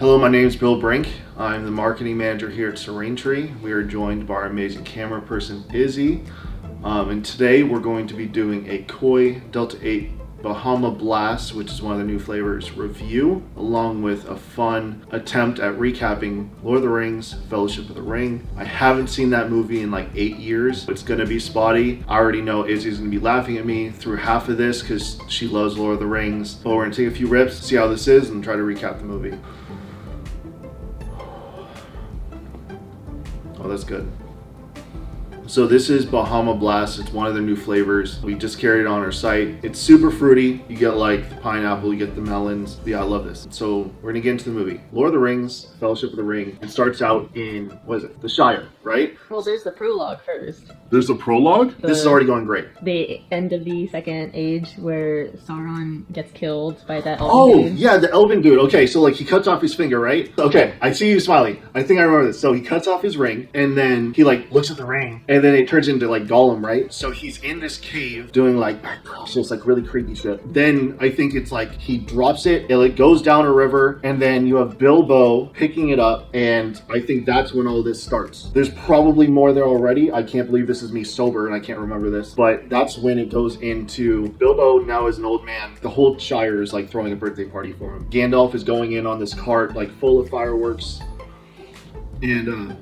Hello, my name is Bill Brink. I'm the marketing manager here at Serene Tree. We are joined by our amazing camera person, Izzy. And today we're going to be doing a Koi Delta-8 Bahama Blast, which is one of the new flavors, review, along with a fun attempt at recapping Lord of the Rings, Fellowship of the Ring. I haven't seen that movie in like 8 years. It's gonna be spotty. I already know Izzy's gonna be laughing at me through half of this because she loves Lord of the Rings. But we're gonna take a few rips, see how this is, and try to recap the movie. Oh, that's good. So this is Bahama Blast. It's one of their new flavors. We just carried it on our site. It's super fruity. You get like the pineapple, you get the melons. Yeah, I love this. So we're gonna get into the movie. Lord of the Rings, Fellowship of the Ring. It starts out in, what is it? The Shire, right? Well, there's the prologue first. There's a prologue? This is already going great. The end of the Second Age where Sauron gets killed by that elven dude. Yeah, the elven dude. Okay, so like he cuts off his finger, right? Okay, I see you smiling. I think I remember this. So he cuts off his ring and then he like looks at the ring and then it turns into like Gollum, right? So he's in this cave doing like, just like really creepy shit. Then I think it's like he drops it, it like goes down a river, and then you have Bilbo picking it up, and I think that's when all this starts. There's probably more there already. I can't believe this is me sober and I can't remember this, but that's when it goes into Bilbo now as an old man. The whole Shire is like throwing a birthday party for him. Gandalf is going in on this cart like full of fireworks, and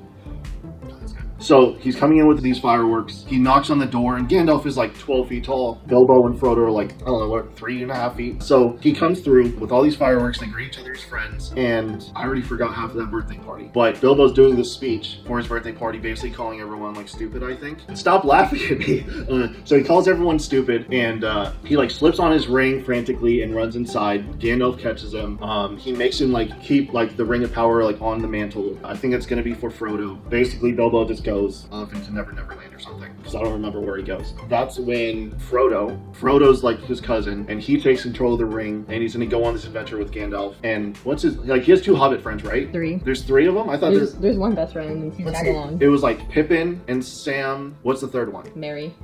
so he's coming in with these fireworks. He knocks on the door, and Gandalf is like 12 feet tall. Bilbo and Frodo are like, I don't know, what, 3.5 feet. So he comes through with all these fireworks. They greet each other as friends. And I already forgot half of that birthday party. But Bilbo's doing this speech for his birthday party, basically calling everyone like stupid, I think. Stop laughing at me. So he calls everyone stupid, and he like slips on his ring frantically and runs inside. Gandalf catches him. He makes him like keep like the ring of power like on the mantle. I think it's gonna be for Frodo. Basically, Bilbo just goes off into Never Land or something, because I don't remember where he goes. That's when Frodo's like his cousin, and he takes control of the ring, and he's gonna go on this adventure with Gandalf. And what's his, like, he has 2 Hobbit friends, right? 3. There's 3 of them? I thought there's one best friend, and he's tag along. It was like Pippin and Sam. What's the third one? Merry.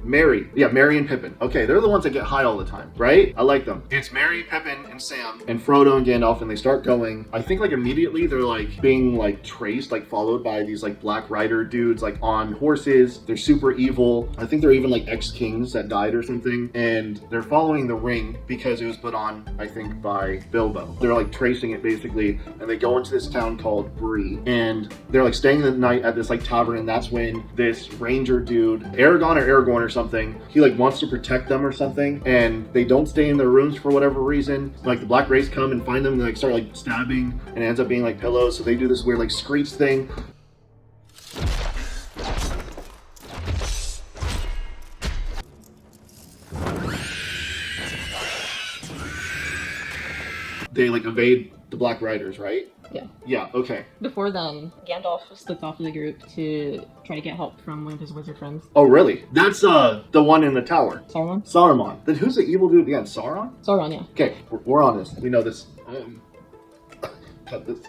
Yeah, Merry and Pippin. Okay, they're the ones that get high all the time, right? I like them. It's Merry, Pippin, and Sam, and Frodo and Gandalf, and they start going. I think like immediately they're like being like traced, like followed by these like Black Rider dudes like on horses. They're super evil. I think they're even like ex-kings that died or something, and they're following the ring because it was put on, I think, by Bilbo. They're like tracing it basically, and they go into this town called Bree, and they're like staying the night at this like tavern, and that's when this ranger dude, Aragorn or something, he like wants to protect them or something, and they don't stay in their rooms for whatever reason. Like the Black Race come and find them and like start like stabbing, and it ends up being like pillows, so they do this weird like screech thing. They like evade the Black Riders, right? Yeah. Yeah, okay. Before then, Gandalf splits off of the group to try to get help from one of his wizard friends. Oh, really? That's the one in the tower. Saruman? Then who's the evil dude again? Sauron? Sauron, yeah. Okay, we're on this. We know this. Cut this.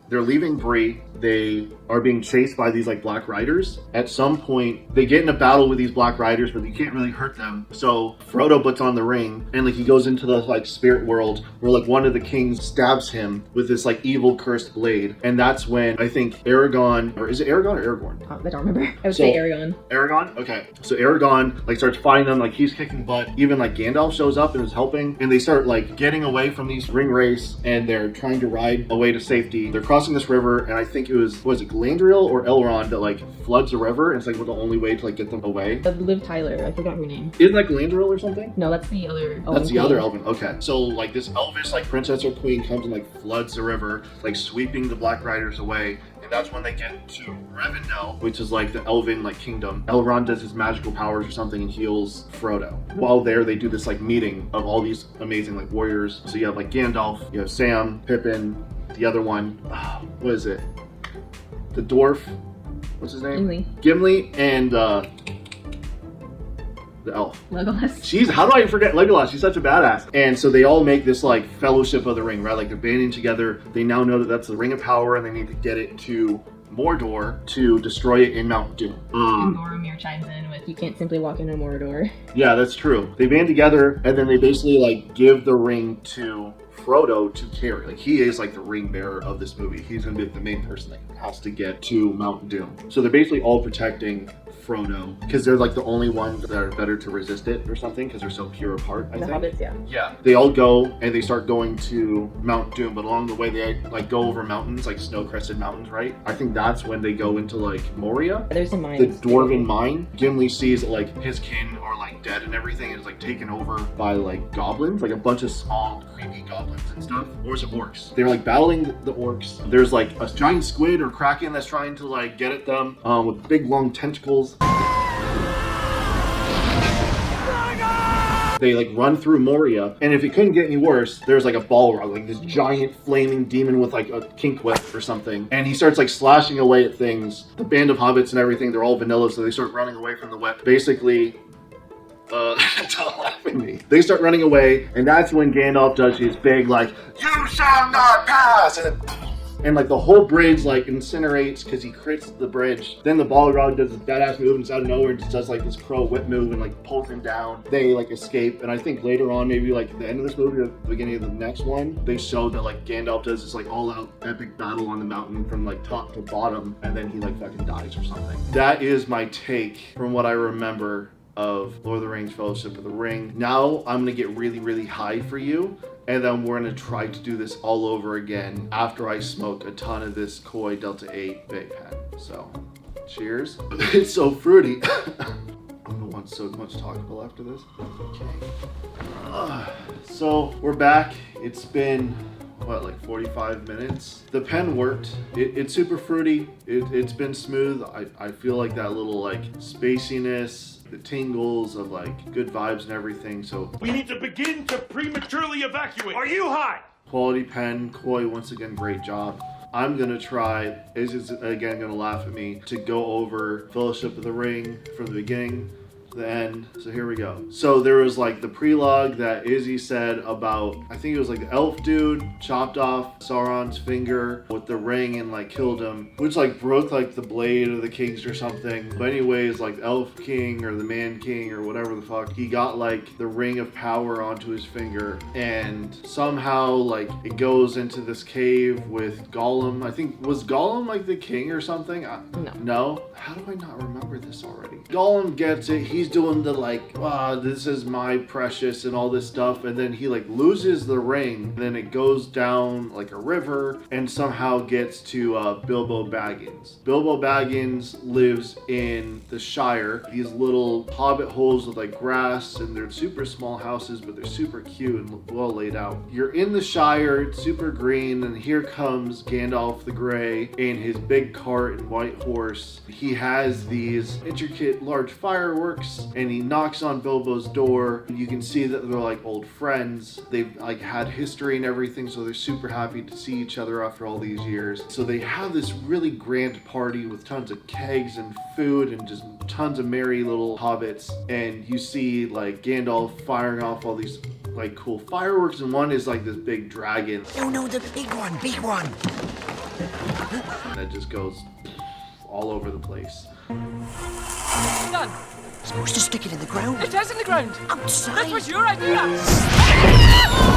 They're leaving Bree. They are being chased by these like Black Riders. At some point, they get in a battle with these Black Riders, but you can't really hurt them. So Frodo puts on the ring, and like he goes into the like spirit world where like one of the kings stabs him with this like evil cursed blade, and that's when I think Aragorn, or is it Aragorn or Aragorn? I don't remember. I would say Aragorn. Aragorn? Okay. So Aragorn like starts fighting them, like he's kicking butt. Even like Gandalf shows up and is helping, and they start like getting away from these ring race, and they're trying to ride away to safety. They're crossing this river, and I think it was it Galadriel or Elrond that like floods the river, and it's like the only way to like get them away. Liv Tyler, I forgot her name. Isn't that Galadriel or something? No, that's the other elven. That's the other elven. Okay. So like this elvish like princess or queen comes and like floods the river, like sweeping the Black Riders away. And that's when they get to Rivendell, which is like the elven like kingdom. Elrond does his magical powers or something and heals Frodo. While there, they do this like meeting of all these amazing like warriors. So you have like Gandalf, you have Sam, Pippin, the other one, what is it? The dwarf, what's his name? Gimli, and the elf. Legolas. How do I forget Legolas? She's such a badass. And so they all make this like Fellowship of the Ring, right? Like they're banding together. They now know that that's the Ring of Power, and they need to get it to Mordor to destroy it in Mount Doom. And Boromir chimes in with, you can't simply walk into Mordor. Yeah, that's true. They band together, and then they basically like give the ring to Frodo to carry. Like, he is like the ring bearer of this movie. He's gonna be the main person that has to get to Mount Doom. So they're basically all protecting Frodo because they're like the only ones that are better to resist it or something because they're so pure apart. I The think. hobbits, yeah. Yeah. They all go and they start going to Mount Doom, but along the way they like go over mountains, like snow-crested mountains, right? I think that's when they go into like Moria. There's a mine. The dwarven mine. Gimli sees that like his kin are like dead and everything, and is like taken over by like goblins, like a bunch of small creepy goblins and stuff. Or is it orcs? They're like battling the orcs. There's like a giant squid or kraken that's trying to like get at them with big long tentacles. They like run through Moria, and if it couldn't get any worse, there's like a Balrog, like this giant flaming demon with like a kink whip or something, and he starts like slashing away at things. The band of hobbits and everything, they're all vanilla, so they start running away from the whip. Basically, don't laugh at me. They start running away, and that's when Gandalf does his big like, "You shall not pass," and like the whole bridge like incinerates because he crits the bridge. Then the Balrog does this badass move and it's out of nowhere and just does like this crow whip move and like pulls him down. They like escape, and I think later on, maybe like at the end of this movie or the beginning of the next one, they show that like Gandalf does this like all-out epic battle on the mountain from like top to bottom, and then he like fucking dies or something. That is my take from what I remember of Lord of the Rings Fellowship of the Ring. Now I'm gonna get really, really high for you, and then we're gonna try to do this all over again after I smoke a ton of this Koi Delta-8 vape pen. So, cheers. It's so fruity. I'm gonna want so much Taco Bell after this. Okay. So, we're back. It's been, what, like 45 minutes? The pen worked. It's super fruity. It's been smooth. I feel like that little like spaciness, the tingles of like good vibes and everything. So we need to begin to prematurely evacuate. Are you high? Quality pen. Koi, once again, great job. I'm gonna try, Izzy's again gonna laugh at me, to go over Fellowship of the Ring from the beginning to the end. So here we go. So there was like the prelogue that Izzy said about, I think it was like the elf dude chopped off Sauron's finger with the ring and like killed him, which like broke like the blade of the kings or something. But anyways, like the elf king or the man king or whatever the fuck, he got like the ring of power onto his finger, and somehow like it goes into this cave with Gollum. I think, was Gollum like the king or something? No? How do I not remember this already? Gollum gets it. He's doing the like, this is my precious and all this stuff, and then he like loses the ring. Then it goes down like a river and somehow gets to Bilbo Baggins. Bilbo Baggins lives in the Shire. These little hobbit holes with like grass, and they're super small houses, but they're super cute and well laid out. You're in the Shire, it's super green, and here comes Gandalf the Grey in his big cart and white horse. He has these intricate large fireworks, and he knocks on Bilbo's door. You can see that they're like old friends. They've like had history and everything, so they're super happy to see each other after all these years. So they have this really grand party with tons of kegs and food and just tons of merry little hobbits. And you see like Gandalf firing off all these like cool fireworks, and one is like this big dragon. No, the big one. That just goes all over the place. Done. Supposed to stick it in the ground. It is in the ground. Outside. That was your idea.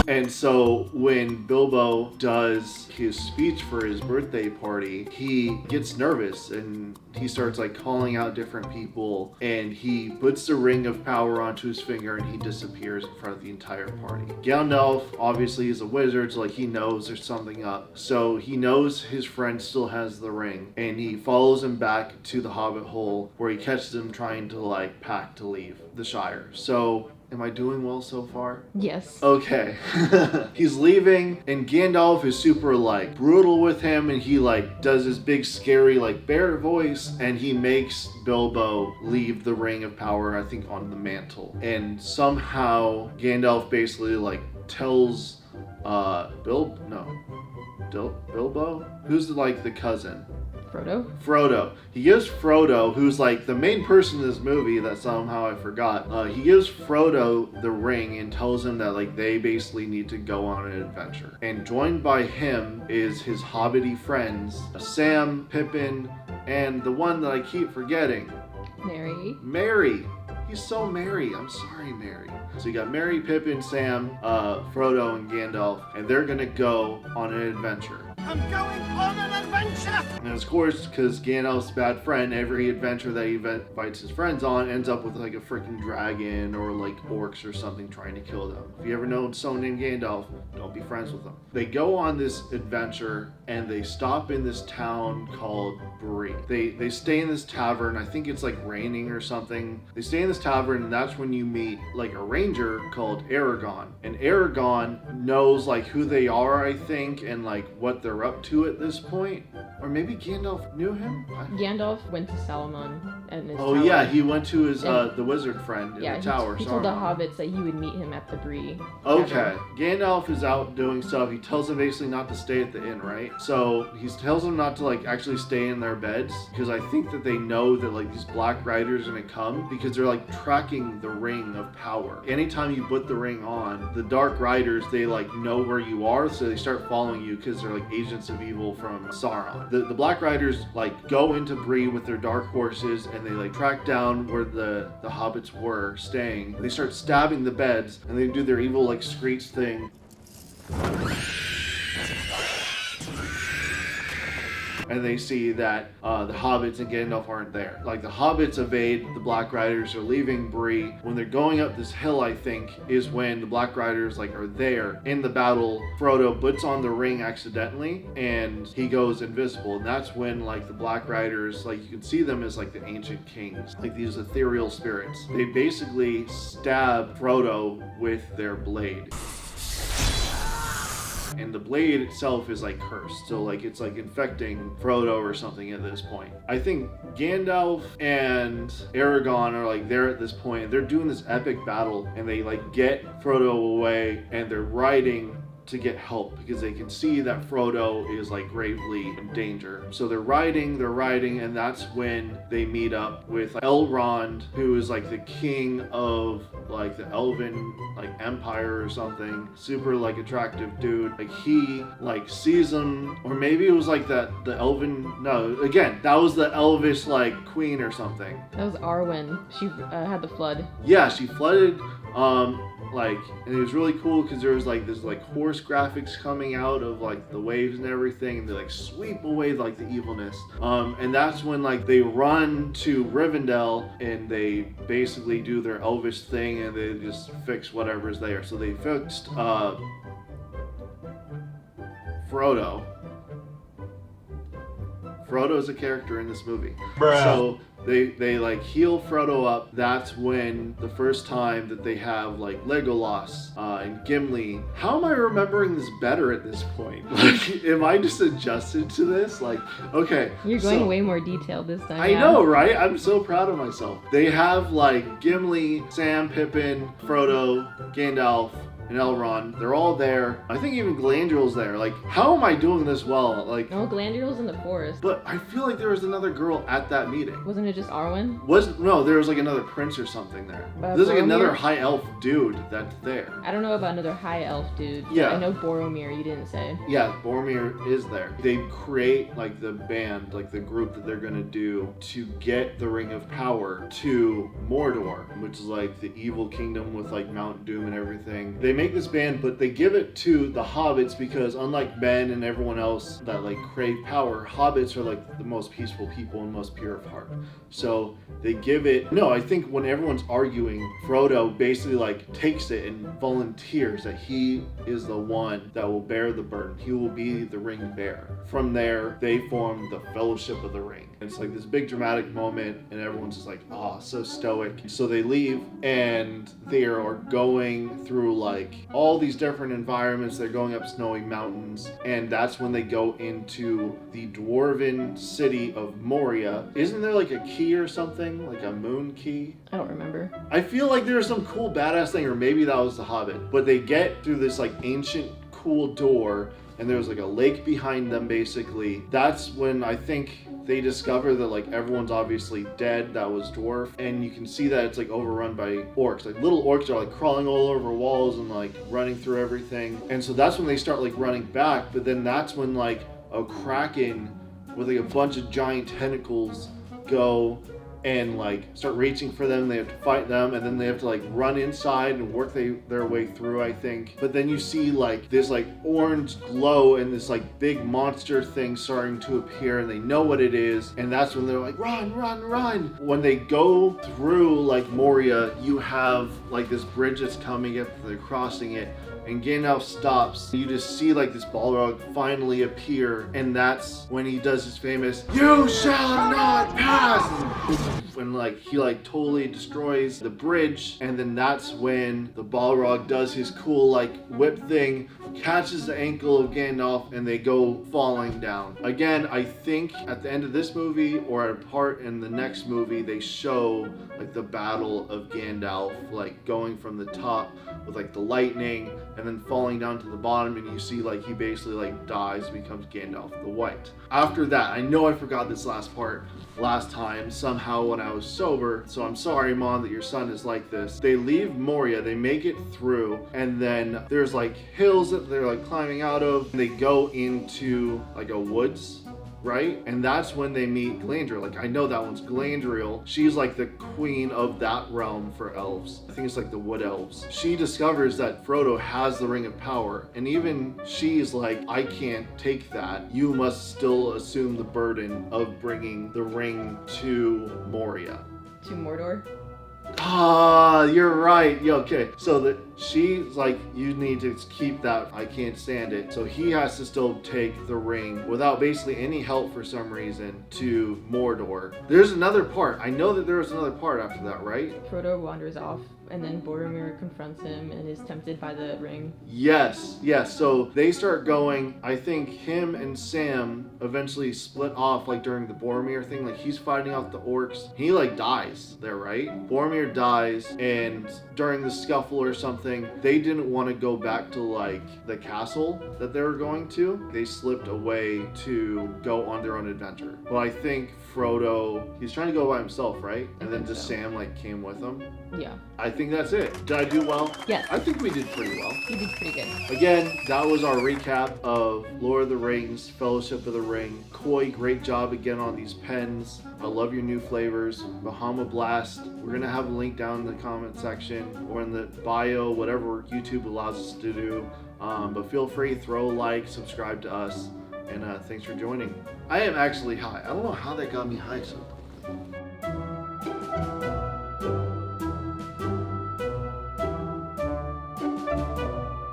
And so when Bilbo does his speech for his birthday party, he gets nervous and he starts like calling out different people, and he puts the ring of power onto his finger and he disappears in front of the entire party. Gandalf obviously is a wizard, so like he knows there's something up. So he knows his friend still has the ring, and he follows him back to the Hobbit hole where he catches him trying to like pack to leave the Shire. So am I doing well so far? Yes. Okay. He's leaving, and Gandalf is super like brutal with him, and he like does his big scary like bear voice, and he makes Bilbo leave the ring of power, I think, on the mantle. And somehow Gandalf basically like tells Bilbo? Who's like the cousin? Frodo. He gives Frodo, who's like the main person in this movie that somehow I forgot, he gives Frodo the ring and tells him that like they basically need to go on an adventure. And joined by him is his hobbity friends, Sam, Pippin, and the one that I keep forgetting. Merry. He's so Merry. I'm sorry, Merry. So you got Merry, Pippin, Sam, Frodo, and Gandalf, and they're gonna go on an adventure. I'm going on an adventure! And of course, because Gandalf's bad friend, every adventure that he invites his friends on ends up with like a freaking dragon or like orcs or something trying to kill them. If you ever know someone named Gandalf, don't be friends with them. They go on this adventure and they stop in this town called Bree. They stay in this tavern. I think it's like raining or something. They stay in this tavern, and that's when you meet like a ranger called Aragon. And Aragon knows like who they are, I think, and like what they're up to at this point. Or maybe Gandalf knew him? Gandalf went to Saruman and his Oh tower. yeah, he went to his the wizard friend in the tower. He told the hobbits that he would meet him at the Bree. Okay, Gandalf is out doing stuff. He tells them basically not to stay at the inn, right? So he tells them not to like actually stay in their beds, because I think that they know that like these black riders are gonna come, because they're like tracking the ring of power. Anytime you put the ring on, the dark riders, they like know where you are, so they start following you because they're like agents of evil from Sauron. The black riders like go into Bree with their dark horses, and they like track down where the hobbits were staying. They start stabbing the beds, and they do their evil like screech thing. And they see that the hobbits and Gandalf aren't there. Like the hobbits evade, the black riders are leaving Bree. When they're going up this hill, I think, is when the black riders like are there. In the battle, Frodo puts on the ring accidentally, and he goes invisible. And that's when like the black riders, like you can see them as like the ancient kings, like these ethereal spirits. They basically stab Frodo with their blade. And the blade itself is like cursed, so like it's like infecting Frodo or something at this point. I think Gandalf and Aragorn are like there at this point. They're doing this epic battle, and they like get Frodo away, and they're riding to get help because they can see that Frodo is like gravely in danger. So they're riding, and that's when they meet up with Elrond, who is like the king of like the Elven like empire or something. Super like attractive dude. Like he like sees them, or maybe it was like the Elven. No, again, that was the Elvish like queen or something. That was Arwen. She had the flood. Yeah, she flooded. Like, and it was really cool because there was like this like horse graphics coming out of like the waves and everything, and they like sweep away like the evilness. And that's when like they run to Rivendell, and they basically do their Elvish thing, and they just fix whatever's there. So they fixed Frodo. Frodo is a character in this movie. Bruh. So they like heal Frodo up. That's when the first time that they have like Legolas and Gimli. How am I remembering this better at this point? Like, am I just adjusted to this? Like, okay. You're going way more detailed this time. I know, right? I'm so proud of myself. They have like Gimli, Sam, Pippin, Frodo, Gandalf, and Elrond. They're all there. I think even Galadriel's there. Like, how am I doing this well? Like, No, Galadriel's in the forest. but I feel like there was another girl at that meeting. Wasn't it just Arwen? No, there was like another prince or something there. There's like another high elf dude that's there. I don't know about another high elf dude. Yeah. I know Boromir, you didn't say. Yeah, Boromir is there. They create like the band, like the group that they're gonna do to get the Ring of Power to Mordor, which is like the evil kingdom with like Mount Doom and everything. They make this band, but they give it to the hobbits because unlike Ben and everyone else that like crave power, hobbits are like the most peaceful people and most pure of heart. So they give it. No, I think when everyone's arguing, Frodo basically like takes it and volunteers that he is the one that will bear the burden. He will be the ring bearer. From there, they form the Fellowship of the Ring. It's like this big dramatic moment, and everyone's just like, oh, so stoic. So they leave, and they are going through like all these different environments. They're going up snowy mountains, and that's when they go into the dwarven city of Moria. Isn't there like a key or something? Like a moon key? I don't remember. I feel like there was some cool badass thing, or maybe that was the Hobbit. But they get through this like ancient cool door, and there's like a lake behind them basically. That's when I think they discover that like everyone's obviously dead that was dwarf, and you can see that it's like overrun by orcs. Like little orcs are like crawling all over walls and like running through everything. And so that's when they start like running back, but then that's when like a kraken with like a bunch of giant tentacles go and like start reaching for them. They have to fight them, and then they have to like run inside and work their way through, I think. But then you see like this like orange glow and this like big monster thing starting to appear, and they know what it is, and that's when they're like, run, run, run. When they go through like Moria, you have like this bridge that's coming up, they're crossing it, and Gandalf stops. You just see like this Balrog finally appear, and that's when he does his famous "You shall not pass!" When like he like totally destroys the bridge, and then that's when the Balrog does his cool like whip thing, catches the ankle of Gandalf, and they go falling down. Again, I think at the end of this movie or at a part in the next movie, they show like the battle of Gandalf, like going from the top with like the lightning and then falling down to the bottom, and you see like he basically like dies, becomes Gandalf the White. After that, I know I forgot this last part last time somehow when I was sober, so I'm sorry, Mom, that your son is like this. They leave Moria, they make it through, and then there's like hills that they're like climbing out of, and they go into like a woods, right? And that's when they meet Galadriel. Like, I know that one's Galadriel. She's like the queen of that realm for elves. I think it's like the wood elves. She discovers that Frodo has the Ring of Power, and even she's like, I can't take that. You must still assume the burden of bringing the ring to Moria. To Mordor? Ah, you're right. Yeah, okay. So that she's like, you need to keep that. I can't stand it. So he has to still take the ring without basically any help for some reason to Mordor. There's another part. I know that there was another part after that, right? Frodo wanders off, and then Boromir confronts him and is tempted by the ring. Yes. So they start going. I think him and Sam eventually split off, like during the Boromir thing. Like he's fighting off the orcs. He like dies there, right? Boromir dies, and during the scuffle or something, they didn't want to go back to like the castle that they were going to. They slipped away to go on their own adventure. Well, I think Frodo, he's trying to go by himself, right? And then just Sam like came with him. Yeah. I think that's it. Did I do well? Yes. I think we did pretty well. You did pretty good. Again, that was our recap of Lord of the Rings, Fellowship of the Ring. Koi, great job again on these pens. I love your new flavors. Bahama Blast. We're going to have a link down in the comment section or in the bio, whatever YouTube allows us to do. But feel free, throw a like, subscribe to us, and thanks for joining. I am actually high. I don't know how that got me high so